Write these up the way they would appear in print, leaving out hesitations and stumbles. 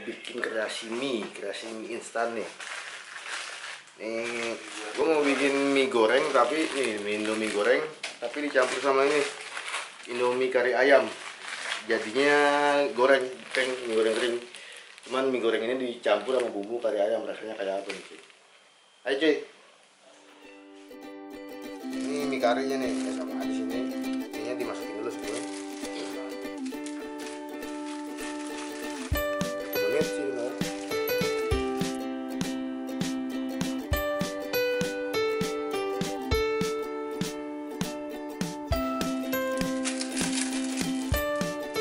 bikin kreasi mie instan nih. Nih, gue mau bikin mie goreng tapi nih Indomie goreng tapi dicampur sama ini Indomie kari ayam. Jadinya goreng kering. Cuman mie goreng ini dicampur sama bumbu kari ayam, rasanya kayak apa nih cuy? Ayo cuy. Ini mie karinya nih, sama di sini. Ini dimasukin dulu semua. Menit sih mau.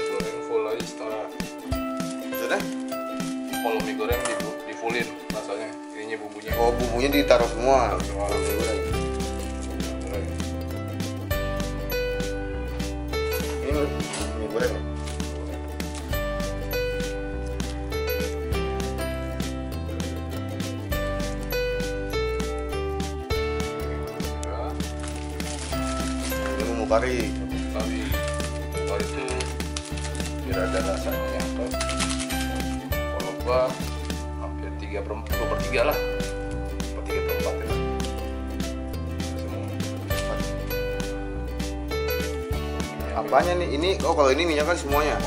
Goreng full aja setengah. Sudah? Kalau mie goreng di fullin rasanya, ininya bumbunya. Oh, bumbunya ditaruh semua. Semua. Ini mie goreng. Ini bumbu kari. Kari itu biar ada rasanya apa? Kalau gua hampir 2/3 lah, 3/4 ya. Apanya nih? Ini kalau ini minyak kan semuanya.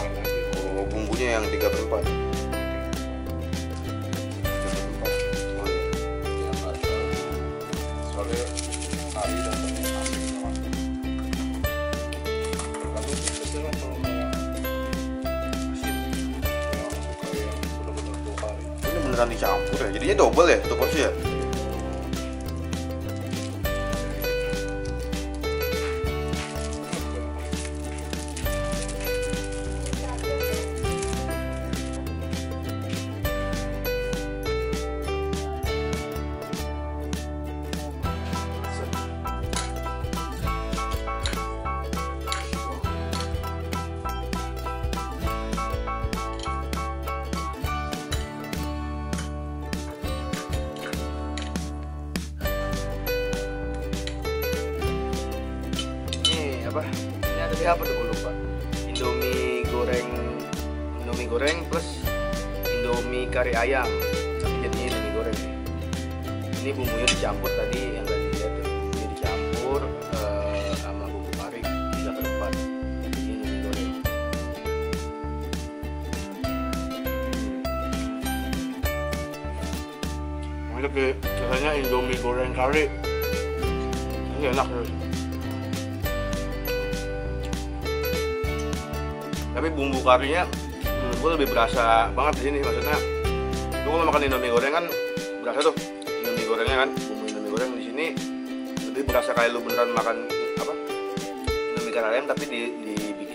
Oh, bumbunya yang 3/4. Soalnya kari rasanya asin banget. Tergantung sesuai kalau yang asin, yang suka yang benar-benar full kari. Ini beneran dicampur ya? Jadinya double ya? Satu porsi ya? Apa? Ini ada apa tuh gue lupa. Indomie goreng plus Indomie kari ayam. Tapi jadinya Indomie goreng. Ini bumbunya dicampur tadi yang tadi lihat ya. Bumbunya dicampur sama bumbu kari 3/4. Ini Indomie goreng. Mantap ya, rasanya Indomie goreng kari. Ini enak ya. Tapi bumbu karinya menurut gue lebih berasa banget di sini. Maksudnya lu kalau makan Indomie goreng kan berasa tuh Indomie gorengnya kan, bumbu Indomie goreng. Di sini lebih berasa kayak lu beneran makan apa Indomie kari ayam tapi dibikin